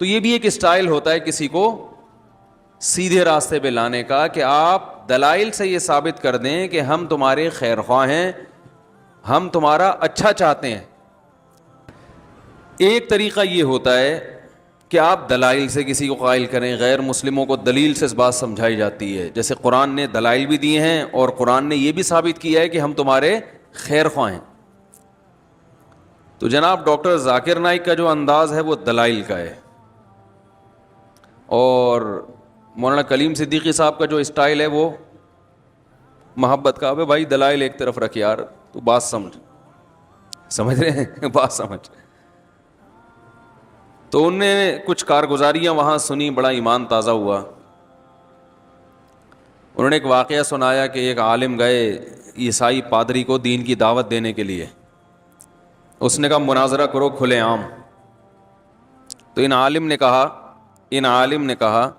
تو یہ بھی ایک اسٹائل ہوتا ہے کسی کو سیدھے راستے پہ لانے کا کہ آپ دلائل سے یہ ثابت کر دیں کہ ہم تمہارے خیر خواہ ہیں, ہم تمہارا اچھا چاہتے ہیں. ایک طریقہ یہ ہوتا ہے کہ آپ دلائل سے کسی کو قائل کریں. غیر مسلموں کو دلیل سے اس بات سمجھائی جاتی ہے, جیسے قرآن نے دلائل بھی دیے ہیں اور قرآن نے یہ بھی ثابت کیا ہے کہ ہم تمہارے خیر خواہ ہیں. تو جناب ڈاکٹر ذاکر نائک کا جو انداز ہے وہ دلائل کا ہے, اور مولانا کلیم صدیقی صاحب کا جو اسٹائل ہے وہ محبت کا. ابے بھائی دلائل ایک طرف رکھ یار, تو بات سمجھ رہے ہیں, بات سمجھ. تو انہوں نے کچھ کارگزاریاں وہاں سنی, بڑا ایمان تازہ ہوا. انہوں نے ایک واقعہ سنایا کہ ایک عالم گئے عیسائی پادری کو دین کی دعوت دینے کے لیے. اس نے کہا مناظرہ کرو کھلے عام. تو ان عالم نے کہا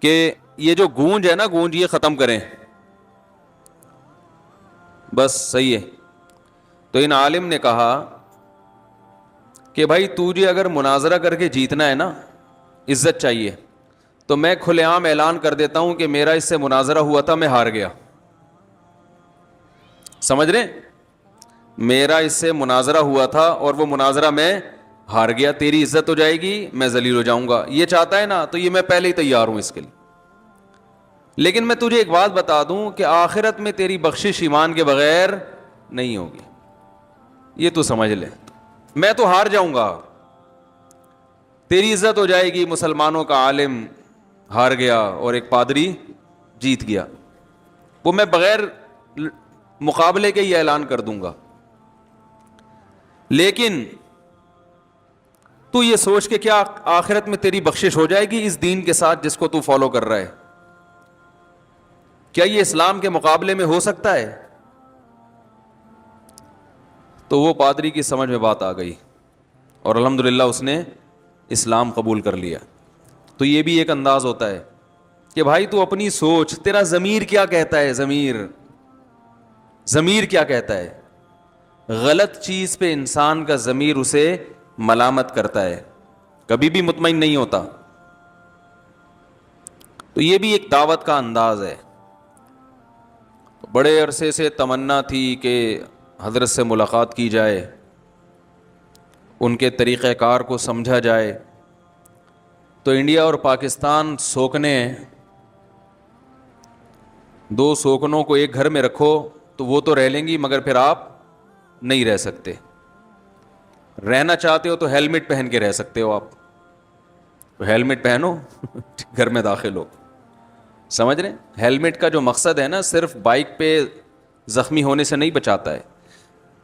کہ یہ جو گونج ہے نا, گونج یہ ختم کریں, بس صحیح ہے. تو ان عالم نے کہا کہ بھائی تجھے اگر مناظرہ کر کے جیتنا ہے نا, عزت چاہیے, تو میں کھلے عام اعلان کر دیتا ہوں کہ میرا اس سے مناظرہ ہوا تھا, میں ہار گیا. سمجھ رہے, میرا اس سے مناظرہ ہوا تھا اور وہ مناظرہ میں ہار گیا, تیری عزت ہو جائے گی, میں ذلیل ہو جاؤں گا. یہ چاہتا ہے نا, تو یہ میں پہلے ہی تیار ہوں اس کے لیے. لیکن میں تجھے ایک بات بتا دوں کہ آخرت میں تیری بخشش ایمان کے بغیر نہیں ہوگی, یہ تو سمجھ لے. میں تو ہار جاؤں گا, تیری عزت ہو جائے گی. مسلمانوں کا عالم ہار گیا اور ایک پادری جیت گیا, وہ میں بغیر مقابلے کے ہی اعلان کر دوں گا. لیکن تو یہ سوچ کہ کیا آخرت میں تیری بخشش ہو جائے گی اس دین کے ساتھ جس کو تو فالو کر رہا ہے؟ کیا یہ اسلام کے مقابلے میں ہو سکتا ہے؟ تو وہ پادری کی سمجھ میں بات آ گئی اور الحمدللہ اس نے اسلام قبول کر لیا. تو یہ بھی ایک انداز ہوتا ہے کہ بھائی تو اپنی سوچ, تیرا ضمیر کیا کہتا ہے, ضمیر کیا کہتا ہے. غلط چیز پہ انسان کا ضمیر اسے ملامت کرتا ہے, کبھی بھی مطمئن نہیں ہوتا. تو یہ بھی ایک دعوت کا انداز ہے. بڑے عرصے سے تمنا تھی کہ حضرت سے ملاقات کی جائے, ان کے طریقہ کار کو سمجھا جائے. تو انڈیا اور پاکستان سوکنے ہیں, دو سوکنوں کو ایک گھر میں رکھو تو وہ تو رہ لیں گی مگر پھر آپ نہیں رہ سکتے. رہنا چاہتے ہو تو ہیلمٹ پہن کے رہ سکتے ہو, آپ تو ہیلمٹ پہنو گھر میں داخل ہو. سمجھ رہے ہیں, ہیلمٹ کا جو مقصد ہے نا, صرف بائک پہ زخمی ہونے سے نہیں بچاتا ہے.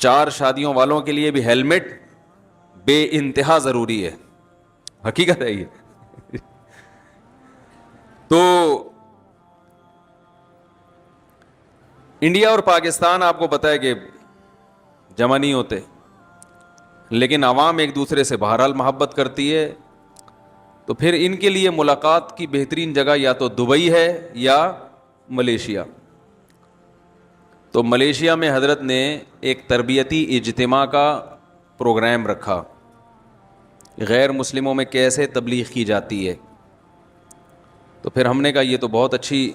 4 شادیوں والوں کے لیے بھی ہیلمٹ بے انتہا ضروری ہے, حقیقت ہے یہ. تو انڈیا اور پاکستان آپ کو پتہ ہے کہ جمع نہیں ہوتے, لیکن عوام ایک دوسرے سے بہرحال محبت کرتی ہے. تو پھر ان کے لیے ملاقات کی بہترین جگہ یا تو دبئی ہے یا ملیشیا. تو ملیشیا میں حضرت نے ایک تربیتی اجتماع کا پروگرام رکھا, غیر مسلموں میں کیسے تبلیغ کی جاتی ہے. تو پھر ہم نے کہا یہ تو بہت اچھی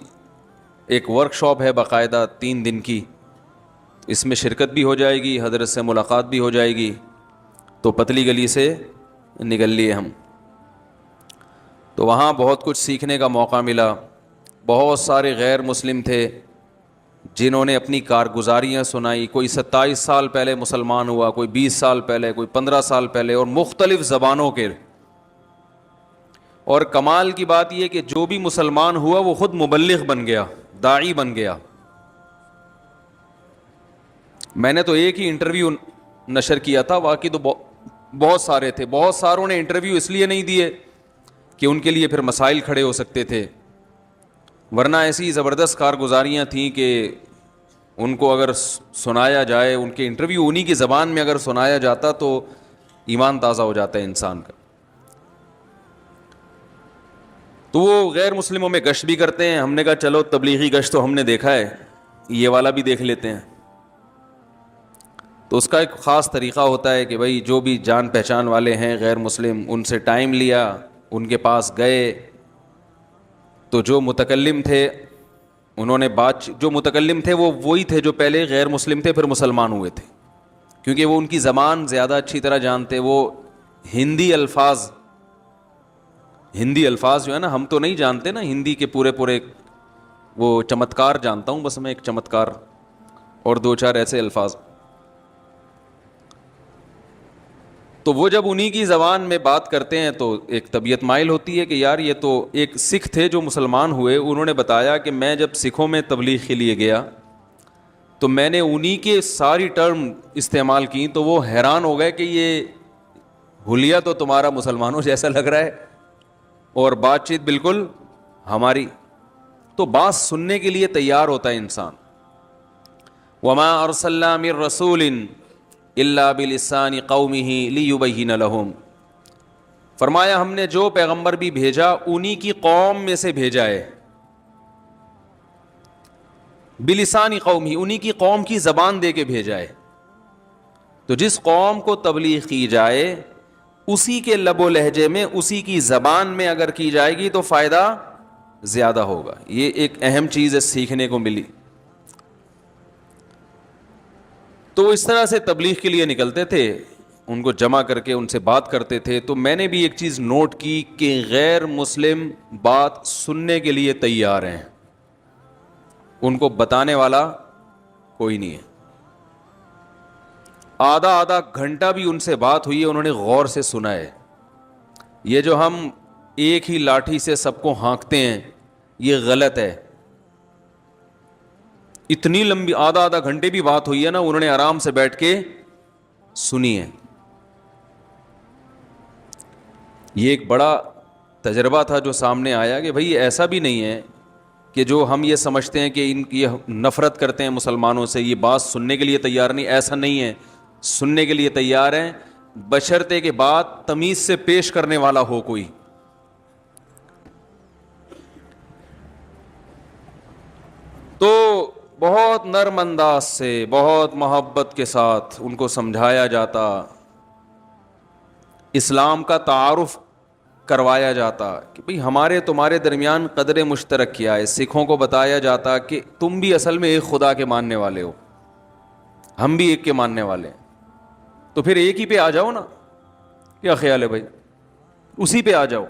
ایک ورک شاپ ہے باقاعدہ 3 دن کی, اس میں شرکت بھی ہو جائے گی, حضرت سے ملاقات بھی ہو جائے گی. تو پتلی گلی سے نکل لیے ہم. تو وہاں بہت کچھ سیکھنے کا موقع ملا. بہت سارے غیر مسلم تھے جنہوں نے اپنی کارگزاریاں سنائی. کوئی 27 سال پہلے مسلمان ہوا, کوئی 20 سال پہلے, کوئی 15 سال پہلے, اور مختلف زبانوں کے. اور کمال کی بات یہ کہ جو بھی مسلمان ہوا وہ خود مبلغ بن گیا, داعی بن گیا. میں نے تو ایک ہی انٹرویو نشر کیا تھا, واقعی تو بہت سارے تھے. بہت ساروں نے انٹرویو اس لیے نہیں دیے کہ ان کے لیے پھر مسائل کھڑے ہو سکتے تھے, ورنہ ایسی زبردست کارگزاریاں تھیں کہ ان کو اگر سنایا جائے, ان کے انٹرویو انہی کی زبان میں اگر سنایا جاتا تو ایمان تازہ ہو جاتا ہے انسان کا. تو وہ غیر مسلموں میں گشت بھی کرتے ہیں. ہم نے کہا چلو تبلیغی گشت تو ہم نے دیکھا ہے, یہ والا بھی دیکھ لیتے ہیں. تو اس کا ایک خاص طریقہ ہوتا ہے کہ بھائی جو بھی جان پہچان والے ہیں غیر مسلم، ان سے ٹائم لیا، ان کے پاس گئے، تو جو متکلم تھے انہوں نے جو متکلم تھے وہ وہی تھے جو پہلے غیر مسلم تھے پھر مسلمان ہوئے تھے، کیونکہ وہ ان کی زبان زیادہ اچھی طرح جانتے. وہ ہندی الفاظ جو ہے نا، ہم تو نہیں جانتے نا ہندی کے پورے وہ چمتکار جانتا ہوں بس میں، ایک چمتکار اور دو چار ایسے الفاظ. تو وہ جب انہی کی زبان میں بات کرتے ہیں تو ایک طبیعت مائل ہوتی ہے کہ یار یہ تو ایک سکھ تھے جو مسلمان ہوئے، انہوں نے بتایا کہ میں جب سکھوں میں تبلیغ کے لیے گیا تو میں نے انہی کے ساری ٹرم استعمال کی، تو وہ حیران ہو گئے کہ یہ حلیہ تو تمہارا مسلمانوں جیسا لگ رہا ہے اور بات چیت بالکل ہماری. تو بات سننے کے لیے تیار ہوتا ہے انسان. وما ارسلنا من رسول الا بلسان قومه ليبين لهم، فرمایا ہم نے جو پیغمبر بھی بھیجا انہی کی قوم میں سے بھیجا ہے. بلسان قومه، انہی کی قوم کی زبان دے کے بھیجا ہے. تو جس قوم کو تبلیغ کی جائے اسی کے لب و لہجے میں، اسی کی زبان میں اگر کی جائے گی تو فائدہ زیادہ ہوگا. یہ ایک اہم چیز ہے سیکھنے کو ملی. تو اس طرح سے تبلیغ کے لیے نکلتے تھے، ان کو جمع کر کے ان سے بات کرتے تھے. تو میں نے بھی ایک چیز نوٹ کی کہ غیر مسلم بات سننے کے لیے تیار ہیں، ان کو بتانے والا کوئی نہیں ہے. آدھا گھنٹہ بھی ان سے بات ہوئی ہے، انہوں نے غور سے سنا ہے. یہ جو ہم ایک ہی لاٹھی سے سب کو ہانکتے ہیں یہ غلط ہے. اتنی لمبی آدھا گھنٹے بھی بات ہوئی ہے نا، انہوں نے آرام سے بیٹھ کے سنی ہے. یہ ایک بڑا تجربہ تھا جو سامنے آیا کہ بھئی ایسا بھی نہیں ہے کہ جو ہم یہ سمجھتے ہیں کہ ان کی نفرت کرتے ہیں مسلمانوں سے، یہ بات سننے کے لیے تیار نہیں. ایسا نہیں ہے، سننے کے لیے تیار ہیں، بشرطے کہ بات تمیز سے پیش کرنے والا ہو کوئی. تو بہت نرم انداز سے، بہت محبت کے ساتھ ان کو سمجھایا جاتا، اسلام کا تعارف کروایا جاتا کہ بھئی ہمارے تمہارے درمیان قدر مشترک کیا ہے. سکھوں کو بتایا جاتا کہ تم بھی اصل میں ایک خدا کے ماننے والے ہو، ہم بھی ایک کے ماننے والے ہیں، تو پھر ایک ہی پہ آ جاؤ نا. کیا خیال ہے بھائی؟ اسی پہ آ جاؤ.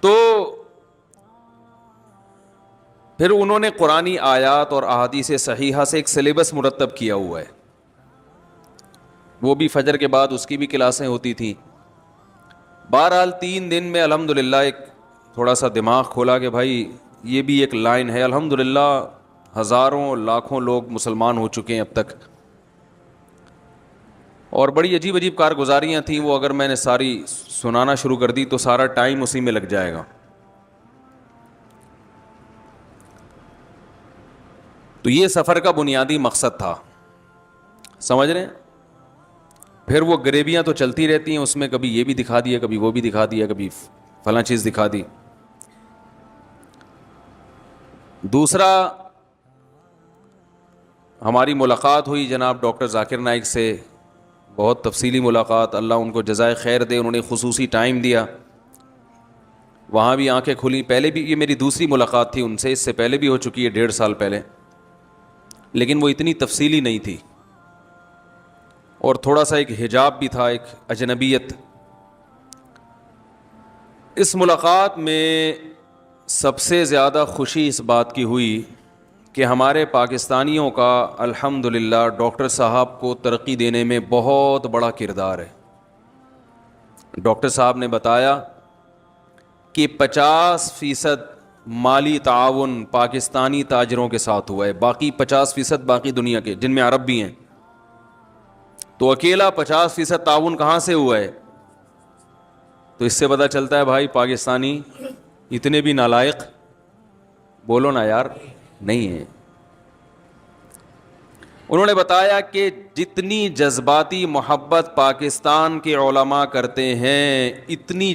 تو پھر انہوں نے قرآنی آیات اور احادیث صحیحہ سے ایک سلیبس مرتب کیا ہوا ہے. وہ بھی فجر کے بعد اس کی بھی کلاسیں ہوتی تھیں. بہرحال 3 دن میں الحمدللہ ایک تھوڑا سا دماغ کھولا کہ بھائی یہ بھی ایک لائن ہے. الحمدللہ ہزاروں لاکھوں لوگ مسلمان ہو چکے ہیں اب تک، اور بڑی عجیب عجیب کارگزاریاں تھیں. وہ اگر میں نے ساری سنانا شروع کر دی تو سارا ٹائم اسی میں لگ جائے گا. تو یہ سفر کا بنیادی مقصد تھا، سمجھ رہے ہیں؟ پھر وہ گریبیاں تو چلتی رہتی ہیں، اس میں کبھی یہ بھی دکھا دیا، کبھی وہ بھی دکھا دیا، کبھی فلاں چیز دکھا دی. دوسرا، ہماری ملاقات ہوئی جناب ڈاکٹر ذاکر نائک سے، بہت تفصیلی ملاقات. اللہ ان کو جزائے خیر دے، انہوں نے خصوصی ٹائم دیا، وہاں بھی آنکھیں کھلی. پہلے بھی یہ میری دوسری ملاقات تھی ان سے، اس سے پہلے بھی ہو چکی ہے 1.5 سال پہلے، لیکن وہ اتنی تفصیلی نہیں تھی اور تھوڑا سا ایک حجاب بھی تھا، ایک اجنبیت. اس ملاقات میں سب سے زیادہ خوشی اس بات کی ہوئی کہ ہمارے پاکستانیوں کا الحمدللہ ڈاکٹر صاحب کو ترقی دینے میں بہت بڑا کردار ہے. ڈاکٹر صاحب نے بتایا کہ 50% مالی تعاون پاکستانی تاجروں کے ساتھ ہوا ہے، باقی 50% باقی دنیا کے جن میں عرب بھی ہیں. تو اکیلا 50% تعاون کہاں سے ہوا ہے؟ تو اس سے پتہ چلتا ہے بھائی پاکستانی اتنے بھی نالائق بولو نا یار نہیں ہیں. انہوں نے بتایا کہ جتنی جذباتی محبت پاکستان کے علماء کرتے ہیں، اتنی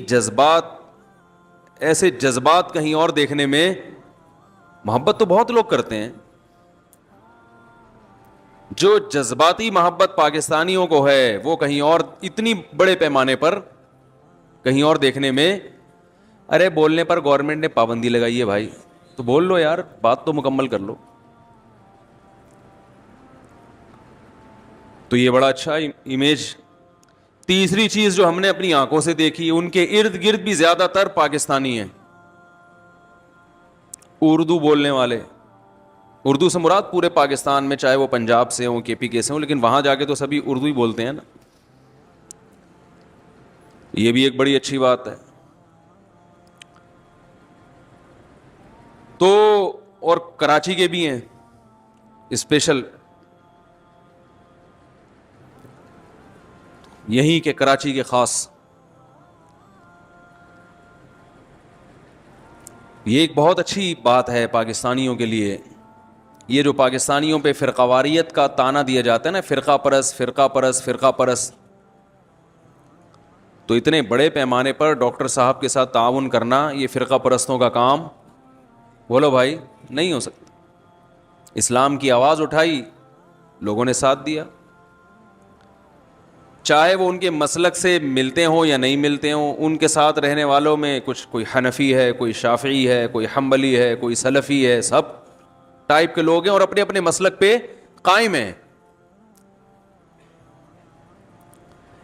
ایسے جذبات کہیں اور دیکھنے میں، محبت تو بہت لوگ کرتے ہیں جو جذباتی محبت پاکستانیوں کو ہے وہ کہیں اور اتنی بڑے پیمانے پر کہیں اور دیکھنے میں. ارے بولنے پر گورنمنٹ نے پابندی لگائی ہے بھائی, تو بول لو یار, بات تو مکمل کر لو. تو یہ بڑا اچھا امیج. تیسری چیز جو ہم نے اپنی آنکھوں سے دیکھی, ان کے ارد گرد بھی زیادہ تر پاکستانی ہیں, اردو بولنے والے. اردو سے مراد پورے پاکستان میں, چاہے وہ پنجاب سے ہوں, کے پی کے سے ہوں, لیکن وہاں جا کے تو سبھی اردو ہی بولتے ہیں نا. یہ بھی ایک بڑی اچھی بات ہے. تو اور کراچی کے بھی ہیں اسپیشل, یہیں کے کراچی کے خاص. یہ ایک بہت اچھی بات ہے پاکستانیوں کے لیے. یہ جو پاکستانیوں پہ فرقہ واریت کا تانا دیا جاتا ہے نا, فرقہ پرست فرقہ پرست فرقہ پرست, تو اتنے بڑے پیمانے پر ڈاکٹر صاحب کے ساتھ تعاون کرنا یہ فرقہ پرستوں کا کام, بولو بھائی, نہیں ہو سکتا. اسلام کی آواز اٹھائی, لوگوں نے ساتھ دیا, چاہے وہ ان کے مسلک سے ملتے ہوں یا نہیں ملتے ہوں. ان کے ساتھ رہنے والوں میں کچھ کوئی حنفی ہے, کوئی شافعی ہے, کوئی حنبلی ہے, کوئی سلفی ہے, سب ٹائپ کے لوگ ہیں اور اپنے اپنے مسلک پہ قائم ہیں.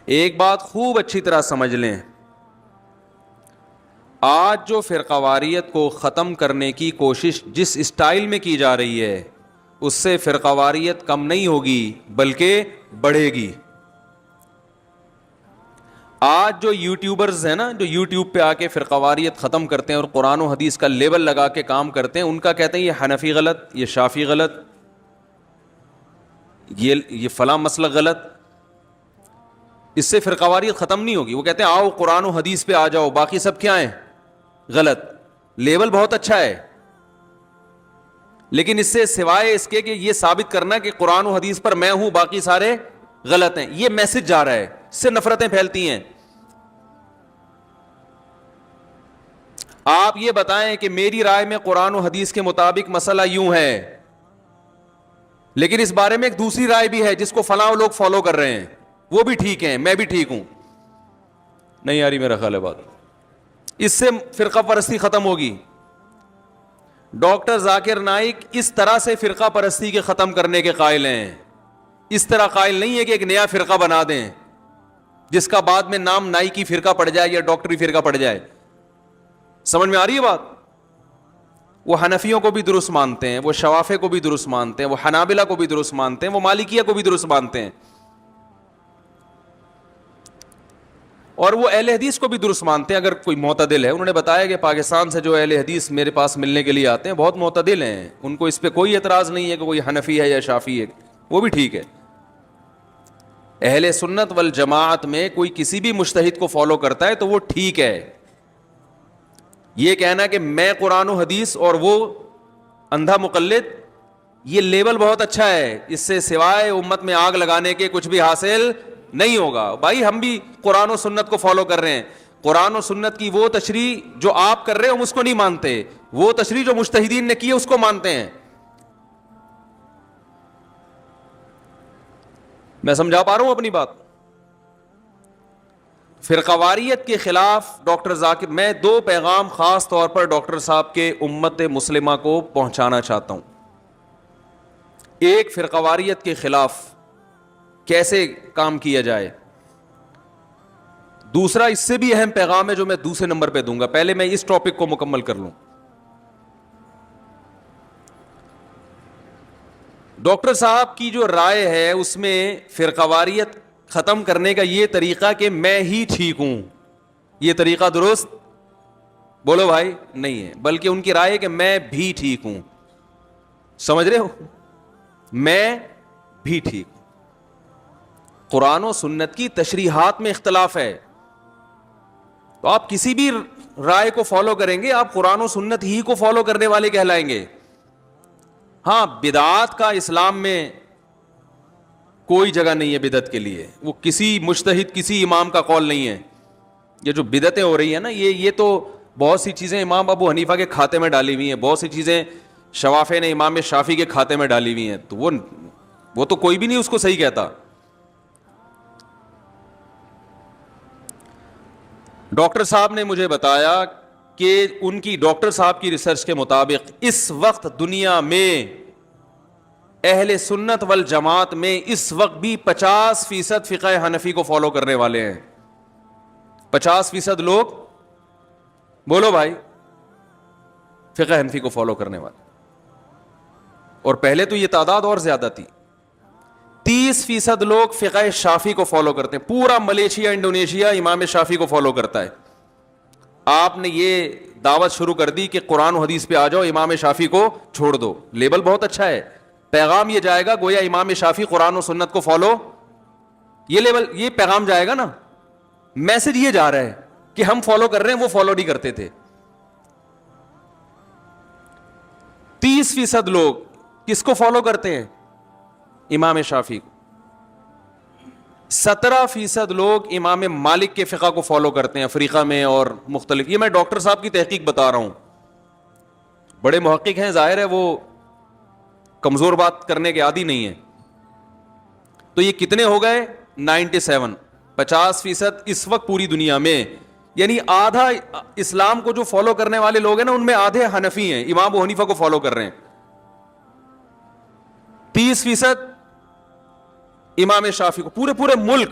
ایک بات خوب اچھی طرح سمجھ لیں, آج جو فرقہ واریت کو ختم کرنے کی کوشش جس اسٹائل میں کی جا رہی ہے, اس سے فرقہ واریت کم نہیں ہوگی بلکہ بڑھے گی. آج جو یوٹیوبرز ہیں نا, جو یوٹیوب پہ آ کے فرقہ واریت ختم کرتے ہیں اور قرآن و حدیث کا لیبل لگا کے کام کرتے ہیں, ان کا کہتے ہیں یہ حنفی غلط, یہ شافی غلط, یہ فلاں مسلک غلط. اس سے فرقہ واریت ختم نہیں ہوگی. وہ کہتے ہیں آؤ قرآن و حدیث پہ آ جاؤ, باقی سب کیا ہیں غلط. لیبل بہت اچھا ہے, لیکن اس سے سوائے اس کے کہ یہ ثابت کرنا کہ قرآن و حدیث پر میں ہوں باقی سارے غلط ہیں, یہ میسج جا رہا ہے, اس سے نفرتیں پھیلتی ہیں. آپ یہ بتائیں کہ میری رائے میں قرآن و حدیث کے مطابق مسئلہ یوں ہے, لیکن اس بارے میں ایک دوسری رائے بھی ہے جس کو فلاں لوگ فالو کر رہے ہیں, وہ بھی ٹھیک ہیں, میں بھی ٹھیک ہوں. نہیں آ رہی میرا خیال ہے بات. اس سے فرقہ پرستی ختم ہوگی. ڈاکٹر ذاکر نائک اس طرح سے فرقہ پرستی کے ختم کرنے کے قائل ہیں. اس طرح قائل نہیں ہے کہ ایک نیا فرقہ بنا دیں جس کا بعد میں نام نائکی فرقہ پڑ جائے یا ڈاکٹری فرقہ پڑ جائے. سمجھ میں آ رہی ہے بات؟ وہ حنفیوں کو بھی درست مانتے ہیں, وہ شوافے کو بھی درست مانتے ہیں, وہ حنابلہ کو بھی درست مانتے ہیں, وہ مالکیہ کو بھی درست مانتے ہیں, اور وہ اہل حدیث کو بھی درست مانتے ہیں اگر کوئی معتدل ہے. انہوں نے بتایا کہ پاکستان سے جو اہل حدیث میرے پاس ملنے کے لیے آتے ہیں بہت معتدل ہیں, ان کو اس پہ کوئی اعتراض نہیں ہے کہ کوئی حنفی ہے یا شافی ہے, وہ بھی ٹھیک ہے. اہل سنت والجماعت میں کوئی کسی بھی مجتہد کو فالو کرتا ہے تو وہ ٹھیک ہے. یہ کہنا کہ میں قرآن و حدیث اور وہ اندھا مقلد, یہ لیبل بہت اچھا ہے, اس سے سوائے امت میں آگ لگانے کے کچھ بھی حاصل نہیں ہوگا. بھائی ہم بھی قرآن و سنت کو فالو کر رہے ہیں, قرآن و سنت کی وہ تشریح جو آپ کر رہے ہیں ہم اس کو نہیں مانتے, وہ تشریح جو مجتہدین نے کی ہے اس کو مانتے ہیں. میں سمجھا پا رہا ہوں اپنی بات؟ فرقہ واریت کے خلاف ڈاکٹر ذاکر, میں دو پیغام خاص طور پر ڈاکٹر صاحب کے امت مسلمہ کو پہنچانا چاہتا ہوں. ایک, فرقہ واریت کے خلاف کیسے کام کیا جائے. دوسرا اس سے بھی اہم پیغام ہے جو میں دوسرے نمبر پہ دوں گا. پہلے میں اس ٹاپک کو مکمل کر لوں. ڈاکٹر صاحب کی جو رائے ہے اس میں فرقہ واریت ختم کرنے کا یہ طریقہ کہ میں ہی ٹھیک ہوں, یہ طریقہ درست بولو بھائی نہیں ہے, بلکہ ان کی رائے ہے کہ میں بھی ٹھیک ہوں. سمجھ رہے ہو؟ میں بھی ٹھیک ہوں. قرآن و سنت کی تشریحات میں اختلاف ہے, تو آپ کسی بھی رائے کو فالو کریں گے آپ قرآن و سنت ہی کو فالو کرنے والے کہلائیں گے. ہاں, بدعات کا اسلام میں کوئی جگہ نہیں ہے بدعت کے لیے, وہ کسی مجتہد کسی امام کا قول نہیں ہے. یہ جو بدعتیں ہو رہی ہیں نا, یہ تو بہت سی چیزیں امام ابو حنیفہ کے کھاتے میں ڈالی ہوئی ہیں, بہت سی چیزیں شوافے نے امام شافی کے کھاتے میں ڈالی ہوئی ہیں, تو وہ وہ تو کوئی بھی نہیں اس کو صحیح کہتا. ڈاکٹر صاحب نے مجھے بتایا کہ ان کی ڈاکٹر صاحب کی ریسرچ کے مطابق اس وقت دنیا میں اہل سنت والجماعت میں اس وقت بھی 50% فقہ حنفی کو فالو کرنے والے ہیں. 50% لوگ بولو بھائی فقہ حنفی کو فالو کرنے والے. اور پہلے تو یہ تعداد اور زیادہ تھی. 30% لوگ فقہ شافعی کو فالو کرتے ہیں. پورا ملیشیا انڈونیشیا امام شافعی کو فالو کرتا ہے. آپ نے یہ دعوت شروع کر دی کہ قرآن و حدیث پہ آ جاؤ, امام شافعی کو چھوڑ دو. لیبل بہت اچھا ہے, پیغام یہ جائے گا گویا امام شافعی قرآن و سنت کو فالو, یہ لیبل یہ پیغام جائے گا نا, میسج یہ جا رہا ہے کہ ہم فالو کر رہے ہیں, وہ فالو نہیں کرتے تھے. 30% لوگ کس کو فالو کرتے ہیں؟ امام شافعی کو. 17% لوگ امام مالک کے فقہ کو فالو کرتے ہیں افریقہ میں اور مختلف. یہ میں ڈاکٹر صاحب کی تحقیق بتا رہا ہوں, بڑے محقق ہیں, ظاہر ہے وہ کمزور بات کرنے کے عادی نہیں ہے. تو یہ کتنے ہو گئے؟ 97. 50% اس وقت پوری دنیا میں, یعنی آدھا اسلام کو جو فالو کرنے والے لوگ ہیں نا ان میں آدھے حنفی ہیں, امام ابو حنیفہ کو فالو کر رہے ہیں. 30% امام شافعی کو پورے ملک.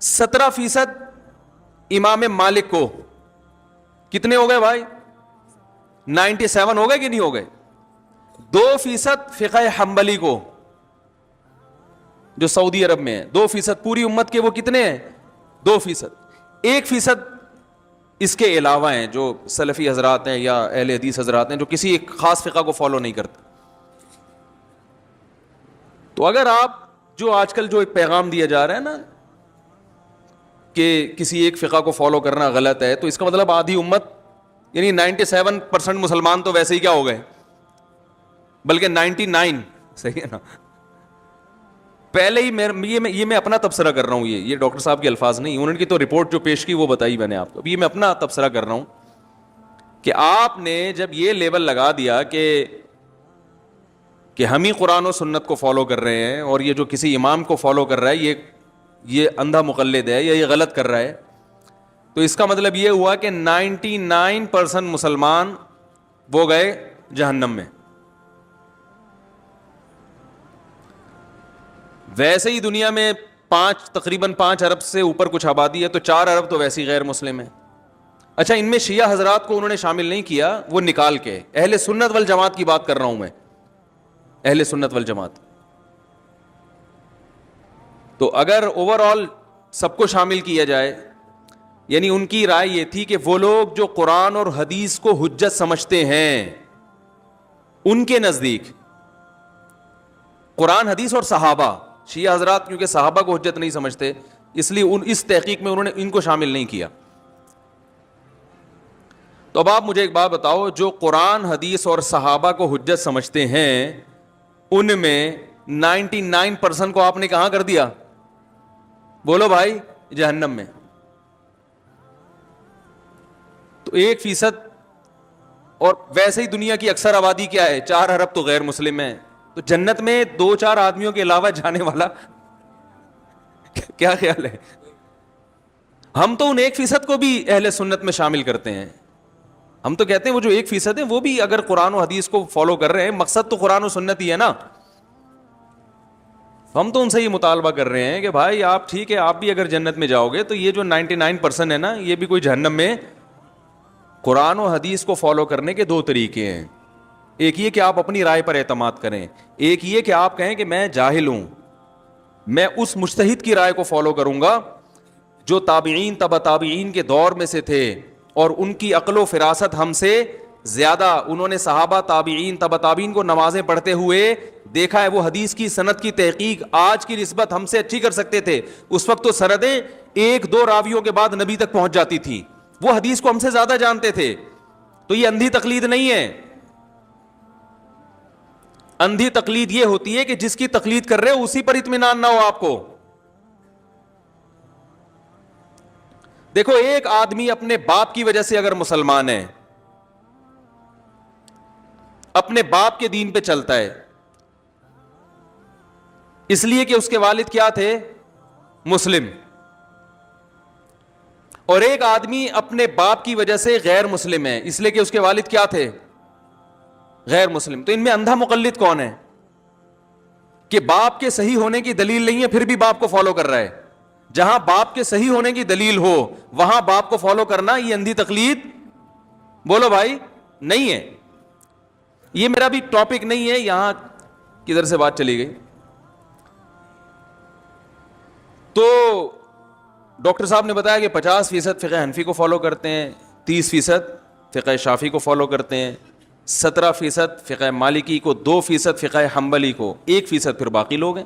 17% امام مالک کو. کتنے ہو گئے بھائی؟ 97 ہو گئے کہ نہیں ہو گئے؟ 2% فقہ حنبلی کو جو سعودی عرب میں ہے. 2% پوری امت کے وہ کتنے ہیں؟ 2%. 1% اس کے علاوہ ہیں جو سلفی حضرات ہیں یا اہل حدیث حضرات ہیں جو کسی ایک خاص فقہ کو فالو نہیں کرتے. تو اگر آپ جو آج کل جو ایک پیغام دیا جا رہا ہے نا کہ کسی ایک فقہ کو فالو کرنا غلط ہے, تو اس کا مطلب آدھی امت یعنی 97% مسلمان تو ویسے ہی کیا ہو گئے, بلکہ 99 صحیح ہے نا. پہلے ہی یہ میں اپنا تبصرہ کر رہا ہوں, یہ ڈاکٹر صاحب کے الفاظ نہیں, انہوں نے کی تو رپورٹ جو پیش کی وہ بتائی میں نے آپ کو. یہ میں اپنا تبصرہ کر رہا ہوں کہ آپ نے جب یہ لیبل لگا دیا کہ ہم ہی قرآن و سنت کو فالو کر رہے ہیں اور یہ جو کسی امام کو فالو کر رہا ہے یہ اندھا مقلد ہے یا یہ غلط کر رہا ہے, تو اس کا مطلب یہ ہوا کہ 99% مسلمان وہ گئے جہنم میں. ویسے ہی دنیا میں تقریباً 5 ارب سے اوپر کچھ آبادی ہے, تو 4 ارب تو ویسے ہی غیر مسلم ہیں. اچھا, ان میں شیعہ حضرات کو انہوں نے شامل نہیں کیا, وہ نکال کے اہل سنت والجماعت کی بات کر رہا ہوں میں, اہل سنت والجماعت. تو اگر اوور آل سب کو شامل کیا جائے, یعنی ان کی رائے یہ تھی کہ وہ لوگ جو قرآن اور حدیث کو حجت سمجھتے ہیں ان کے نزدیک قرآن حدیث اور صحابہ, شیعہ حضرات کیونکہ صحابہ کو حجت نہیں سمجھتے اس لیے اس تحقیق میں انہوں نے ان کو شامل نہیں کیا. تو اب آپ مجھے ایک بات بتاؤ, جو قرآن حدیث اور صحابہ کو حجت سمجھتے ہیں ان میں 99% کو آپ نے کہاں کر دیا؟ بولو بھائی, جہنم میں. تو 1%, اور ویسے ہی دنیا کی اکثر آبادی کیا ہے؟ 4 ارب تو غیر مسلم ہیں. تو جنت میں 2-4 آدمیوں کے علاوہ جانے والا کیا خیال ہے؟ ہم تو ان 1% کو بھی اہل سنت میں شامل کرتے ہیں. ہم تو کہتے ہیں وہ جو 1% ہے وہ بھی اگر قرآن و حدیث کو فالو کر رہے ہیں, مقصد تو قرآن و سنت ہی ہے نا. ہم تو ان سے یہ مطالبہ کر رہے ہیں کہ بھائی آپ ٹھیک ہے, آپ بھی اگر جنت میں جاؤ گے تو یہ جو 99% ہے نا, یہ بھی کوئی جہنم میں. قرآن و حدیث کو فالو کرنے کے 2 طریقے ہیں. ایک یہ کہ آپ اپنی رائے پر اعتماد کریں, ایک یہ کہ آپ کہیں کہ میں جاہل ہوں, میں اس مجتہد کی رائے کو فالو کروں گا جو تابعین تبع تابعین کے دور میں سے تھے اور ان کی عقل و فراست ہم سے زیادہ, انہوں نے صحابہ تابعین تبع تابعین کو نمازیں پڑھتے ہوئے دیکھا ہے, وہ حدیث کی سند کی تحقیق آج کی نسبت ہم سے اچھی کر سکتے تھے. اس وقت تو سندیں 1-2 راویوں کے بعد نبی تک پہنچ جاتی تھی, وہ حدیث کو ہم سے زیادہ جانتے تھے. تو یہ اندھی تقلید نہیں ہے. اندھی تقلید یہ ہوتی ہے کہ جس کی تقلید کر رہے ہو اسی پر اطمینان نہ ہو آپ کو. دیکھو, ایک آدمی اپنے باپ کی وجہ سے اگر مسلمان ہے, اپنے باپ کے دین پہ چلتا ہے, اس لیے کہ اس کے والد کیا تھے؟ مسلم. اور ایک آدمی اپنے باپ کی وجہ سے غیر مسلم ہے اس لیے کہ اس کے والد کیا تھے؟ غیر مسلم. تو ان میں اندھا مقلد کون ہے کہ باپ کے صحیح ہونے کی دلیل نہیں ہے پھر بھی باپ کو فالو کر رہا ہے؟ جہاں باپ کے صحیح ہونے کی دلیل ہو وہاں باپ کو فالو کرنا یہ اندھی تقلید بولو بھائی نہیں ہے. یہ میرا بھی ٹاپک نہیں ہے, یہاں کدھر سے بات چلی گئی. تو ڈاکٹر صاحب نے بتایا کہ 50% فقہ حنفی کو فالو کرتے ہیں, 30% فقہ شافعی کو فالو کرتے ہیں, 17% فقہ مالکی کو, 2% فقہ حنبلی کو, 1% پھر باقی لوگ ہیں.